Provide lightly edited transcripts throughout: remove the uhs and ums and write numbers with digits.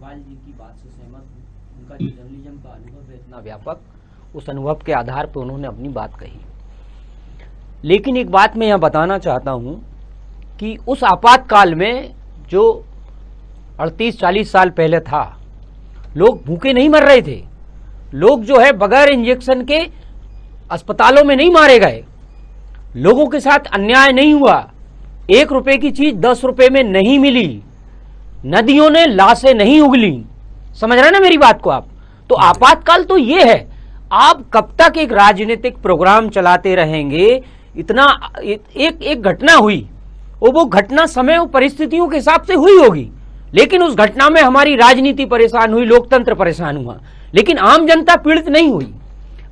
डोभाल जी की बात से सहमत हूँ। उनका जो जर्नलिज्म का अनुभव है इतना व्यापक, उस अनुभव के आधार पर उन्होंने अपनी बात कही। लेकिन एक बात मैं यहाँ बताना चाहता हूँ कि उस आपातकाल में जो 38-40 साल पहले था, लोग भूखे नहीं मर रहे थे, लोग जो है बगैर इंजेक्शन के अस्पतालों में नहीं मारे गए, लोगों के साथ अन्याय नहीं हुआ, 1 रुपए की चीज 10 रुपए में नहीं मिली, नदियों ने लाशें नहीं उगली। समझ रहे ना मेरी बात को आप? तो आपातकाल तो ये है। आप कब तक एक राजनीतिक प्रोग्राम चलाते रहेंगे? इतना एक घटना हुई, वो घटना समय और परिस्थितियों के हिसाब से हुई होगी, लेकिन उस घटना में हमारी राजनीति परेशान हुई, लोकतंत्र परेशान हुआ, लेकिन आम जनता पीड़ित नहीं हुई।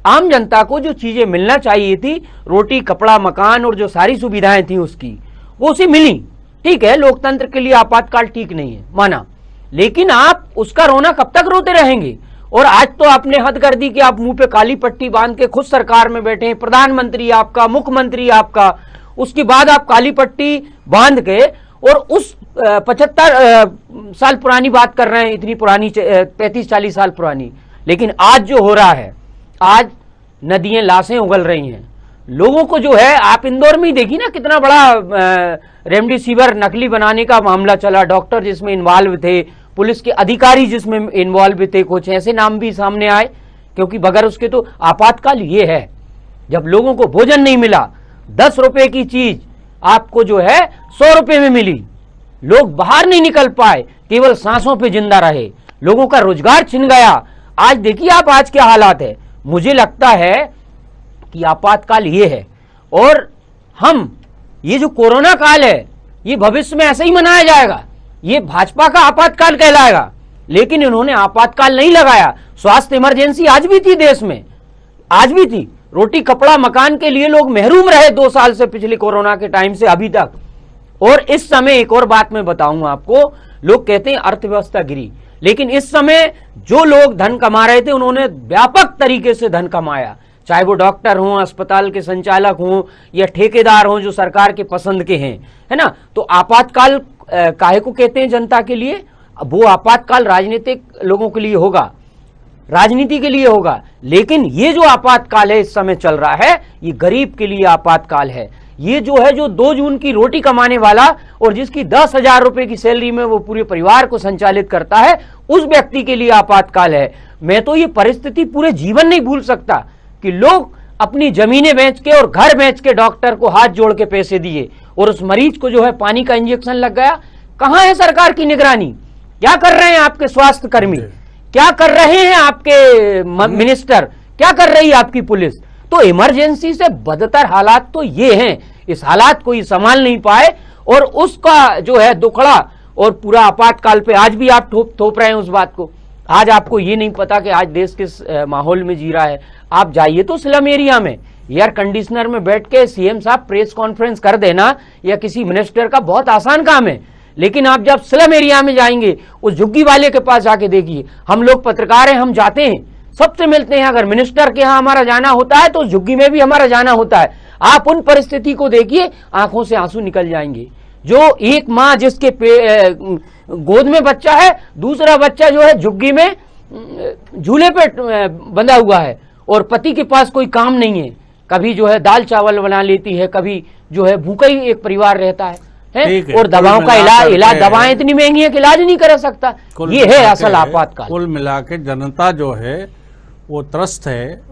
आम जनता को जो चीजें मिलना चाहिए थी, रोटी, कपड़ा, मकान और जो सारी सुविधाएं थी उसकी, वो उसे मिली। ठीक है, लोकतंत्र के लिए आपातकाल ठीक नहीं है, माना, लेकिन आप उसका रोना कब तक रोते रहेंगे? और आज तो आपने हद कर दी कि आप मुंह पे काली पट्टी बांध के खुद सरकार में बैठे हैं, प्रधानमंत्री आपका, मुख्यमंत्री आपका, उसके बाद आप काली पट्टी बांध के और उस 75 साल पुरानी बात कर रहे हैं, इतनी पुरानी 35-40 साल पुरानी। लेकिन आज जो हो रहा है, आज नदियां लाशें उगल रही हैं, लोगों को जो है, आप इंदौर में ही देखिए ना कितना बड़ा रेमडेसिविर नकली बनाने का मामला चला, डॉक्टर जिसमें इन्वॉल्व थे, पुलिस के अधिकारी जिसमें इन्वॉल्व थे, कुछ ऐसे नाम भी सामने आए, क्योंकि बगैर उसके तो आपातकाल ये है। जब लोगों को भोजन नहीं मिला, 10 रुपए की चीज आपको जो है 100 रुपए में मिली, लोग बाहर नहीं निकल पाए, केवल सांसों पे जिंदा रहे, लोगों का रोजगार छिन गया। आज देखिए आप आज क्या हालात है। मुझे लगता है कि आपातकाल ये है, और हम ये जो कोरोना काल है, ये भविष्य में ऐसे ही मनाया जाएगा, ये भाजपा का आपातकाल कहलाएगा। लेकिन इन्होंने आपातकाल नहीं लगाया। स्वास्थ्य इमरजेंसी आज भी थी देश में, आज भी थी। रोटी, कपड़ा, मकान के लिए लोग महरूम रहे 2 साल से, पिछले कोरोना के टाइम से अभी तक। और इस समय एक और बात मैं बताऊंगा आपको, लोग कहते हैं अर्थव्यवस्था गिरी, लेकिन इस समय जो लोग धन कमा रहे थे, उन्होंने व्यापक तरीके से धन कमाया, चाहे वो डॉक्टर हों, अस्पताल के संचालक हों, या ठेकेदार हों जो सरकार के पसंद के हैं, है ना। तो आपातकाल काहे को कहते हैं जनता के लिए? वो आपातकाल राजनीतिक लोगों के लिए होगा, राजनीति के लिए होगा, लेकिन ये जो आपातकाल है इस समय चल रहा है, ये गरीब के लिए आपातकाल है। ये जो है, जो 2 जून की रोटी कमाने वाला और जिसकी 10,000 रुपए की सैलरी में वो पूरे परिवार को संचालित करता है, उस व्यक्ति के लिए आपातकाल है। मैं तो ये परिस्थिति पूरे जीवन नहीं भूल सकता कि लोग अपनी जमीनें बेच के और घर बेच के डॉक्टर को हाथ जोड़ के पैसे दिए, और उस मरीज को जो है पानी का इंजेक्शन लग गया। कहां है सरकार की निगरानी? क्या कर रहे हैं आपके स्वास्थ्य कर्मी? क्या कर रहे हैं आपके मिनिस्टर? क्या कर रही है आपकी पुलिस? तो इमरजेंसी से बदतर हालात तो ये हैं। इस हालात को ही संभाल नहीं पाए, और उसका जो है दुखड़ा, और पूरा आपातकाल पे आज भी आप थोप रहे हैं उस बात को। आज आपको ये नहीं पता कि आज देश किस माहौल में जी रहा है। आप जाइए तो स्लम एरिया में, एयर कंडीशनर में बैठ के सीएम साहब प्रेस कॉन्फ्रेंस कर देना, या किसी मिनिस्टर का बहुत आसान काम है। लेकिन आप जब स्लम एरिया में जाएंगे, उस झुग्गी वाले के पास जाके देखिए। हम लोग पत्रकार हैं, हम जाते हैं, सबसे मिलते हैं। अगर मिनिस्टर के यहाँ हमारा जाना होता है तो झुग्गी में भी हमारा जाना होता है। आप उन परिस्थिति को देखिए, आंखों से आंसू निकल जाएंगे। जो एक माँ जिसके गोद में बच्चा है, दूसरा बच्चा जो है झुग्गी में झूले पे बंधा हुआ है, और पति के पास कोई काम नहीं है, कभी जो है दाल चावल बना लेती है, कभी जो है भूखा ही एक परिवार रहता है, और दवाओं का इलाज दवाएं इतनी महंगी है कि इलाज नहीं कर सकता। ये है असल आपातकाल। कुल मिला के जनता जो है वो त्रस्त है।